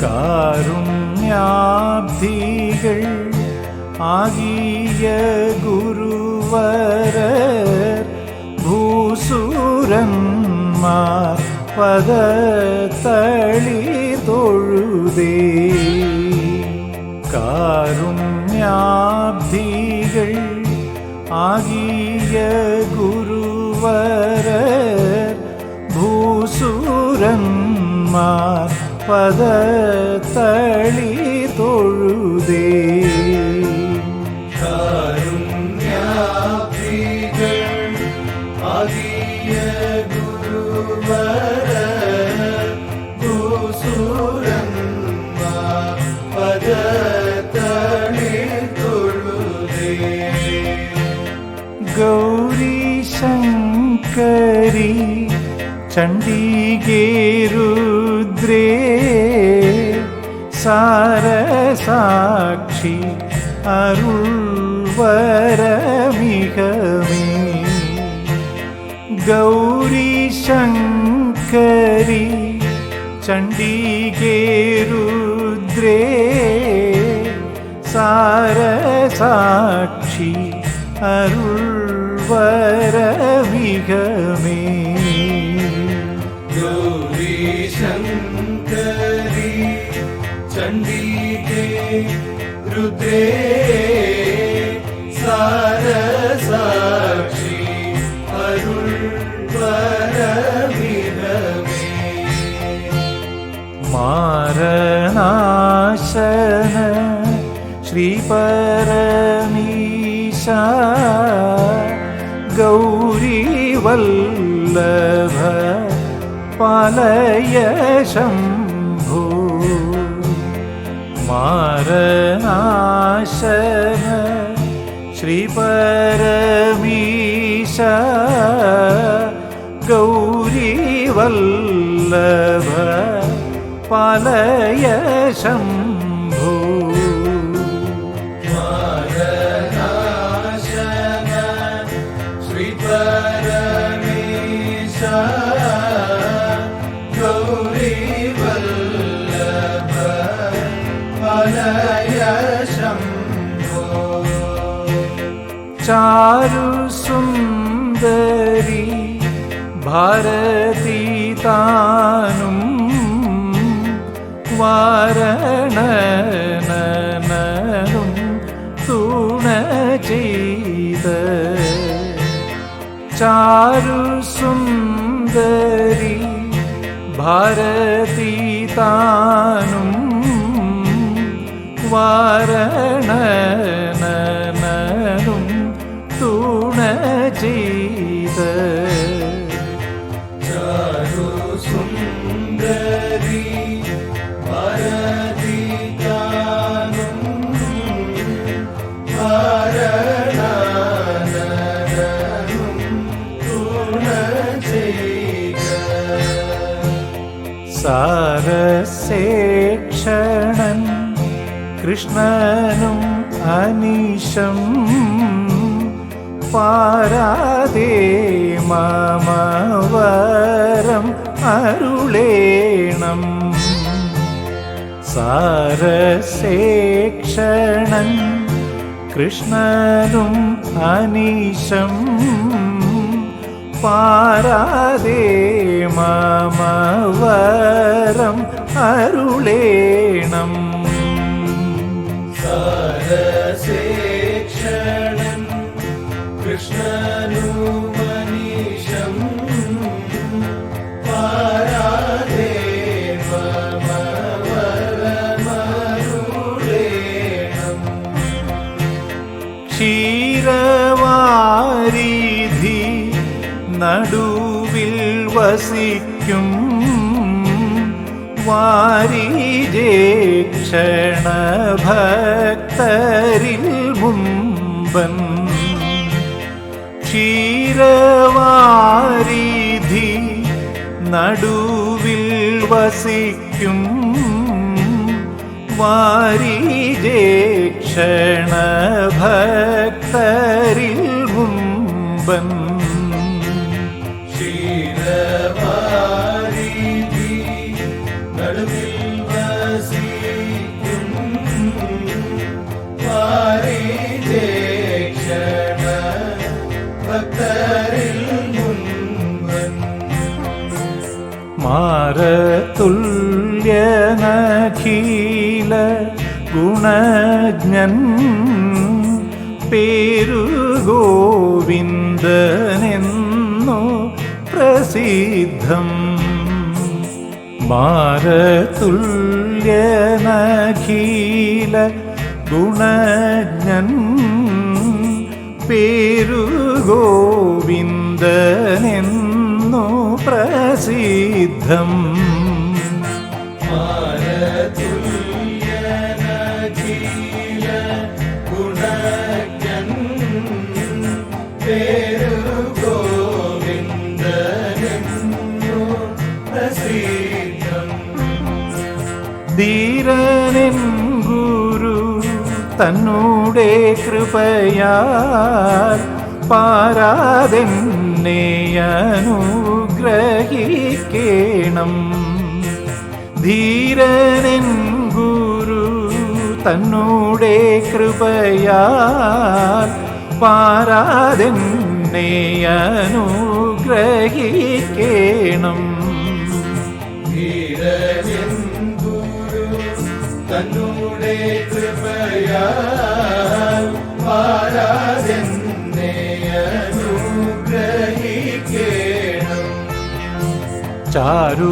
കാരുണ്യാബ്ധികൾ ആകിയ ഗുരുവരർ ഭൂസുരന്മാർ പദത്തളി തൊഴുതേ. കാരുണ്യാബ്ധികൾ ആകിയ ഗുരുവരർ ഭൂസുരന്മാർ പദത്തളി തൊഴുതേ. കാരുണ്യാബ്ധികൾ ആകിയ ഗുരുവരർ ഭൂസുരന്മാർ പദത്തളി തൊഴുതേ. ഗൗരി ശങ്കരി ചണ്ഡികേ രുദ്രേ സാരസാക്ഷി അരുൾവരമികമേ. ഗൗരി ശങ്കരി ചണ്ഡികേ രുദ്രേ സാരസാക്ഷി അരുൾവരമികമേ. ഗൗരി ശങ്കരി ചണ്ഡികേ രുദ്രേ സാരസാക്ഷി അരുൾവരമികമേ. മാരനാശന ശ്രീപരമീശ ഗൗരീവല്ലഭ പാലയ ശംഭോ. മാരനാശന ശ്രീപരമീശ ഗൗരീവല്ലഭ പാലയ ശംഭോ. മാരനാശന ശ്രീപരമീശ ഗൗരീവല്ലഭ പാലയ ശംഭോ. ചാരുസുന്ദരി ഭാരതി താനും വാരണനും തുണ ചെയ്ത. ചാരുസുന്ദരി ഭാരതി താനും വാരണനും തുണ ചെയ്ത. ചാരുസുന്ദരി ഭാരതി താനും വാരണനും തുണ ചെയ്ക. സാരസേക്ഷണൻ കൃഷ്ണനും അനീശം പാരാതെ മമ വരം അരുളേണം. സാരസേക്ഷണൻ കൃഷ്ണനും അനീശം പാരാതെ മമ വരം അരുളേണം. സാരസേക്ഷണൻ കൃഷ്ണനുമനീശം പാരാതെ മമ വരമരുളേണം. ക്ഷീരവാരിധി നടുവിൽ വസിക്കും വാരിജേക്ഷണഭക്തരിൽ മുമ്പൻ. ക്ഷീരവാരിധി നടുവിൽ വസിക്കും വാരിജേക്ഷണഭക്തരിൽ മുമ്പൻ. ക്ഷീരവാരിധി നടുവിൽ വസിക്കും മാരതുല്യനഖീല ഗുണജ്ഞൻ പേരു ഗോവിന്ദനെന്നു പ്രസിദ്ധം. മാരതുല്യനഖീല ഗുണജ്ഞൻ പേരു ഗോവിന്ദനെന്നു പ്രസിദ്ധം. മാരതുല്യനഖീല ഗുണജ്ഞൻ പേരു ഗോവിന്ദനെന്നു പ്രസിദ്ധം. ധീരനെൻ ഗുരു തന്നൂടെ കൃപയാൽ പാരാതെന്നെ അനുഗ്രഹിക്കേണം. ധീരനെൻ ഗുരു തന്നൂടെ കൃപയാൽ പാരാതെന്നെ അനുഗ്രഹിക്കേണം. ധീരനെൻ ഗുരു തന്നൂടെ കൃപയാൽ പാരാതെന്നെ അനുഗ്രഹിക്കേണം. ചാരു